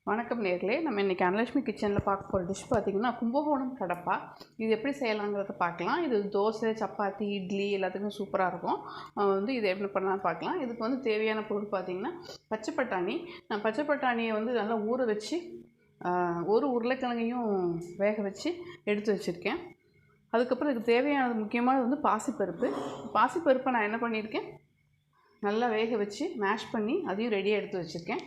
வணக்கம் நேர்களே, நம்ம இன்றைக்கி அனலட்சுமி கிச்சனில் பார்க்க போகிற டிஷ் பார்த்திங்கன்னா கும்பகோணம் கடப்பா. இது எப்படி செய்யலாங்கிறத பார்க்கலாம். இது தோசை, சப்பாத்தி, இட்லி எல்லாத்துக்கும் சூப்பராக இருக்கும். இது எப்படி பண்ணலான்னு பார்க்கலாம். இதுக்கு தேவையான பொருள் பார்த்திங்கன்னா பச்சை பட்டாணி. நான் பச்சை பட்டாணியை நல்லா ஊற வச்சு ஒரு உருளைக்கிழங்கையும் வேக வச்சு எடுத்து வச்சுருக்கேன். அதுக்கப்புறம் இதுக்கு தேவையானது முக்கியமானது பாசிப்பருப்பை நான் என்ன பண்ணியிருக்கேன், நல்லா வேக வச்சு மேஷ் பண்ணி அதையும் ரெடியாக எடுத்து வச்சுருக்கேன்.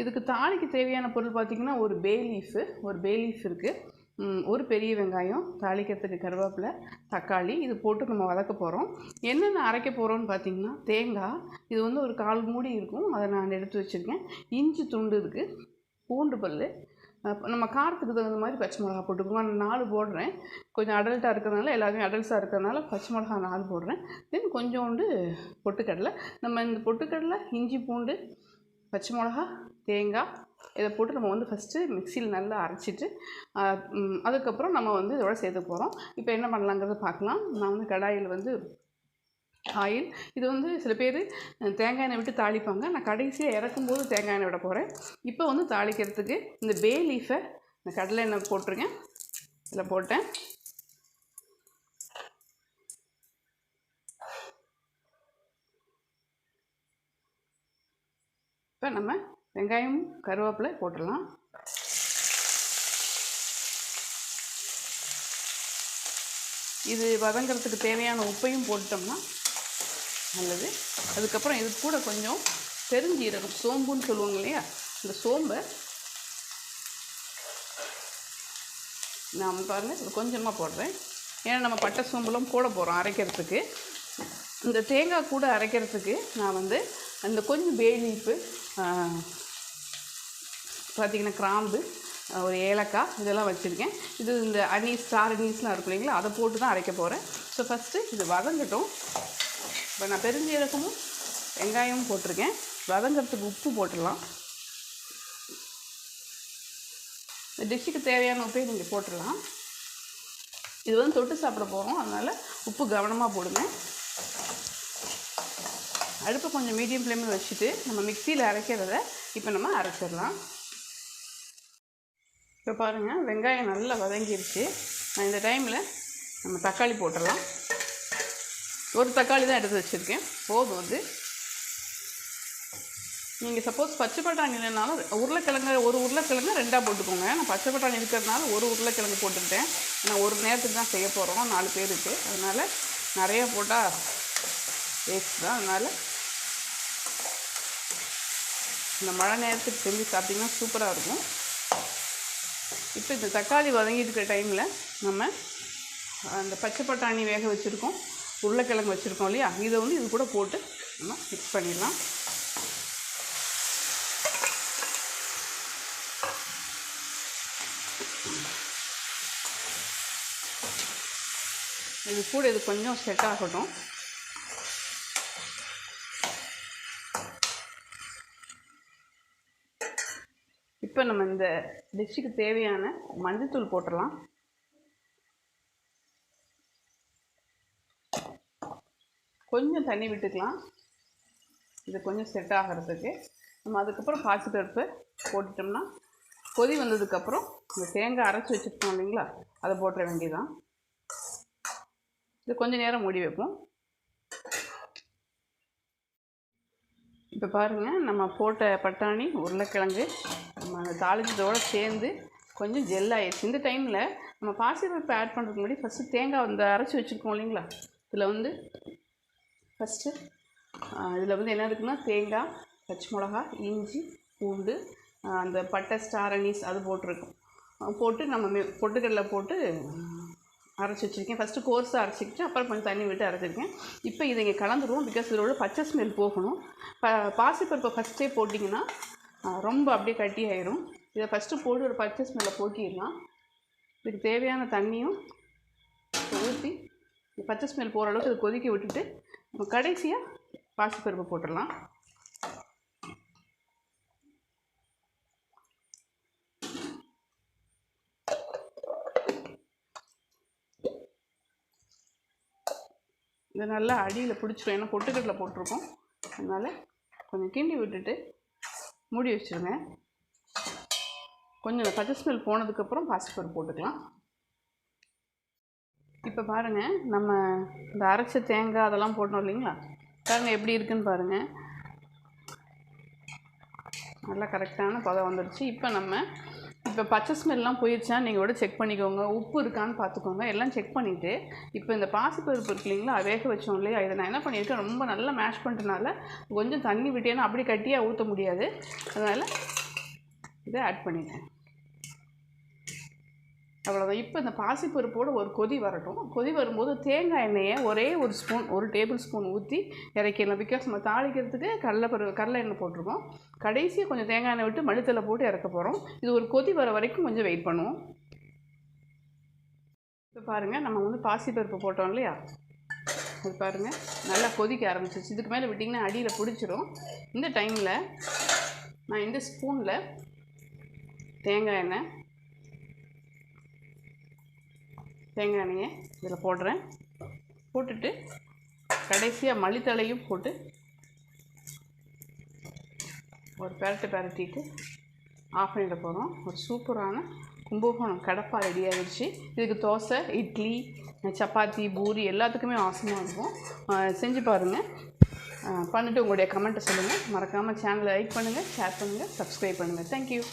இதுக்கு தாளிக்கு தேவையான பொருள் பார்த்திங்கன்னா ஒரு பே லீஃப் இருக்குது, ஒரு பெரிய வெங்காயம், தாளிக்கிறதுக்கு கருவேப்பிலை, தக்காளி, இது போட்டு நம்ம வதக்க போகிறோம். என்னென்ன அரைக்க போகிறோன்னு பார்த்திங்கன்னா தேங்காய், இது ஒரு 1/4 மூடி இருக்கும், அதை நான் எடுத்து வச்சுருக்கேன். இஞ்சி துண்டு இருக்குது, பூண்டு பல், நம்ம காரத்துக்கு தகுந்த மாதிரி பச்சை மிளகா போட்டுக்குவோம். நான் 4 போடுறேன். கொஞ்சம் அடல்ட்டாக இருக்கிறதுனால, எல்லாருமே அடல்ட்ஸாக இருக்கிறதுனால பச்சை மிளகா 4 போடுறேன். தென் கொஞ்சோண்டு பொட்டுக்கடலை. நம்ம இந்த பொட்டுக்கடலை, இஞ்சி, பூண்டு, பச்சை மிளகா, தேங்காய் இதை போட்டு நம்ம ஃபஸ்ட்டு மிக்சியில் நல்லா அரைச்சிட்டு அதுக்கப்புறம் நம்ம இதோட சேர்த்து போகிறோம். இப்போ என்ன பண்ணலாங்கிறத பார்க்கலாம். நான் கடாயில் ஆயில், இது சில பேர் தேங்காய் எண்ணெய் விட்டு தாளிப்பாங்க. நான் கடைசியாக இறக்கும்போது தேங்காய் எண்ணெய் விட போகிறேன். இப்போ தாளிக்கிறதுக்கு இந்த பே லீஃபை இந்த கடலை எண்ணெய் போட்டிருக்கேன், இதில் போட்டேன். இப்போ நம்ம வெங்காயம், கருவேப்பிலை போட்டுடலாம். இது வதங்கிறதுக்கு தேவையான உப்பையும் போட்டோம்னா நல்லது. அதுக்கப்புறம் இது கூட கொஞ்சம் பெருஞ்சீரகம், சோம்புன்னு சொல்லுவாங்க இல்லையா, இந்த சோம்பை நான் பாருங்கள் இது கொஞ்சமாக போடுறேன். ஏன்னா நம்ம பட்டை சோம்புலாம் போட போகிறோம் அரைக்கிறதுக்கு. இந்த தேங்காய் கூட அரைக்கிறதுக்கு நான் அந்த கொஞ்சம் பே லீஃபு, பார்த்திங்கன்னா கிராம்பு, ஒரு ஏலக்காய் இதெல்லாம் வச்சுருக்கேன். இது இந்த அனீஸ், ஸ்டார் அனீஸ்லாம் இருக்கும் இல்லைங்களா, அதை போட்டு தான் அரைக்க போகிறேன். ஸோ ஃபஸ்ட்டு இது வதங்கட்டும். இப்போ நான் பெருஞ்சீரகமும் வெங்காயமும் போட்டிருக்கேன். வதங்கிறதுக்கு உப்பு போட்டுடலாம். இந்த டிஷ்ஷுக்கு தேவையான உப்பை நீங்கள் போட்டுடலாம். இது தொட்டு சாப்பிட போகிறோம், அதனால் உப்பு கவனமாக போடுங்க. அடுப்பை கொஞ்சம் மீடியம் ஃப்ளேமில் வச்சுட்டு நம்ம மிக்சியில் அரைக்கிறத இப்போ நம்ம அரைச்சிடலாம். இப்போ பாருங்கள், வெங்காயம் நல்லா வதங்கிடுச்சு. நான் இந்த டைமில் நம்ம தக்காளி போட்டுடலாம். ஒரு தக்காளி தான் எடுத்து வச்சுருக்கேன், போதும். நீங்கள் சப்போஸ் பச்சை பட்டாணி இல்லைனாலும் ஒரு உருளைக்கிழங்கு 2ஆக போட்டுக்கோங்க. நான் பச்சை பட்டாணி இருக்கிறதுனால ஒரு உருளைக்கிழங்கு போட்டுக்கிட்டேன். நான் ஒரு நேரத்துக்கு தான் செய்ய போகிறோம், 4 பேருக்கு. அதனால் நிறையா போட்டால் வேஸ்ட் தான். அதனால் இந்த மழை நேரத்துக்கு செஞ்சு சாப்பிட்டிங்கன்னா சூப்பராக இருக்கும். இப்போ இந்த தக்காளி வதங்கிட்டு இருக்கிற டைமில் நம்ம அந்த பச்சை பட்டாணி வேக வச்சுருக்கோம், உருளைக்கிழங்கு வச்சுருக்கோம் இல்லையா, இதை இது கூட போட்டு நம்ம மிக்ஸ் பண்ணிடலாம். இது கூட இது கொஞ்சம் செட் ஆகட்டும். இப்போ நம்ம இந்த டிஷ்ஷுக்கு தேவையான மஞ்சள்தூள் போட்டுடலாம். கொஞ்சம் தண்ணி விட்டுக்கலாம், இது கொஞ்சம் செட் ஆகிறதுக்கு. நம்ம அதுக்கப்புறம் பாசிப்பருப்பு போட்டுட்டோம்னா கொதி வந்ததுக்கப்புறம் இந்த தேங்காய் அரைச்சி வச்சுருக்கோம் இல்லைங்களா, அதை போட்டுற வேண்டியதான். இது கொஞ்சம் நேரம் மூடி வைப்போம். இப்போ பாருங்கள், நம்ம போட்ட பட்டாணி, உருளைக்கிழங்கு நம்ம அந்த தாளிச்சதோடு சேர்ந்து கொஞ்சம் ஜெல் ஆகிடுச்சு. இந்த டைமில் நம்ம பாசிப்பருப்பு ஆட் பண்ணுறதுக்கு முன்னாடி ஃபஸ்ட்டு தேங்காய் அரைச்சி வச்சுருக்கோம் இல்லைங்களா, இதில் ஃபஸ்ட்டு இதில் என்ன இருக்குன்னா தேங்காய், பச்சை மிளகா, இஞ்சி, பூண்டு, அந்த பட்டை, ஸ்டார் அனீஸ் அது போட்டிருக்கோம். போட்டு நம்ம பொட்டுக்கடலை போட்டு அரைச்சி வச்சுருக்கேன். ஃபஸ்ட்டு கோர்ஸாக அரைச்சிக்கிட்டு அப்புறம் கொஞ்சம் தண்ணி விட்டு அரைச்சிருக்கேன். இப்போ இதை இங்கே கலந்துருவோம், பிகாஸ் இதோட பச்சை ஸ்மெல் போகணும். பாசிப்பருப்பை ஃபஸ்ட்டே போட்டிங்கன்னா ரொம்ப அப்படியே கட்டி ஆயிரும். இதை ஃபஸ்ட்டு போட்டு ஒரு பச்சை ஸ்மெல்லை போக்கிடலாம். இதுக்கு தேவையான தண்ணியும் ஊற்றி பச்சை ஸ்மெல் போகிற அளவுக்கு இதை கொதிக்க விட்டுட்டு நம்ம கடைசியாக பாசிப்பருப்பை போட்டுடலாம். இதை நல்லா அடியில் பிடிச்சிடும், ஏன்னா பொட்டுக்கடலை போட்டிருக்கோம். அதனால் கொஞ்சம் கிண்டி விட்டுட்டு மூடி வச்சுருங்க. கொஞ்சம் பச்சை ஸ்மெல் போனதுக்கப்புறம் பாசிப்பருப்பு போட்டுக்கலாம். இப்போ பாருங்கள், நம்ம இந்த அரைச்ச தேங்காய் அதெல்லாம் போட்டோம் இல்லைங்களா, பாருங்கள் எப்படி இருக்குன்னு பாருங்கள். நல்லா கரெக்டான பதம் வந்துடுச்சு. இப்போ பச்சை ஸ்மெல்லாம் போயிடுச்சான்னு நீங்கள் கூட செக் பண்ணிக்கோங்க. உப்பு இருக்கான்னு பார்த்துக்கோங்க. எல்லாம் செக் பண்ணிவிட்டு இப்போ இந்த பாசிப்பருப்பு இருக்கு இல்லைங்களா, வேக வச்சோம் இல்லையா, இதை நான் என்ன பண்ணியிருக்கேன், ரொம்ப நல்லா மேஷ் பண்ணுறதுனால கொஞ்சம் தண்ணி விட்டேன்னா அப்படி கட்டியாக ஊற்ற முடியாது. அதனால் இதை ஆட் பண்ணிட்டேன். அவ்வளோதான். இப்போ இந்த பாசிப்பருப்போடு ஒரு கொதி வரட்டும். கொதி வரும்போது தேங்காய் எண்ணெயை ஒரே ஒரு ஸ்பூன், 1 டேபிள் ஸ்பூன் ஊற்றி இறக்கிடலாம். பிகாஸ் நம்ம தாளிக்கிறதுக்கு கடலை எண்ணெய் போட்டிருக்கோம். கடைசியாக கொஞ்சம் தேங்காய் எண்ணெய் விட்டு மல்லித்தலை போட்டு இறக்க போகிறோம். இது ஒரு கொதி வர வரைக்கும் கொஞ்சம் வெயிட் பண்ணுவோம். இப்போ பாருங்கள், நம்ம பாசிப்பருப்பு போட்டோம் இல்லையா, அது பாருங்கள் நல்லா கொதிக்க ஆரம்பிச்சிச்சு. இதுக்கு மேலே விட்டிங்கன்னா அடியில் பிடிச்சிரும். இந்த டைமில் நான் இந்த ஸ்பூனில் தேங்காய் எண்ணெயை இதில் போடுறேன். போட்டுட்டு கடைசியாக மல்லித்தலையும் போட்டு ஒரு பரட்டிட்டு ஆஃப் பண்ணிட போகிறோம். ஒரு சூப்பரான கும்பகோணம் கடப்பா ரெடி ஆகிடுச்சு. இதுக்கு தோசை, இட்லி, சப்பாத்தி, பூரி எல்லாத்துக்குமே ஆசமாக இருக்கும். செஞ்சு பாருங்கள். பண்ணிவிட்டு உங்களுடைய கமெண்ட்டை சொல்லுங்கள். மறக்காமல் சேனலை லைக் பண்ணுங்கள், ஷேர் பண்ணுங்கள், சப்ஸ்கிரைப் பண்ணுங்கள். தேங்க்யூ.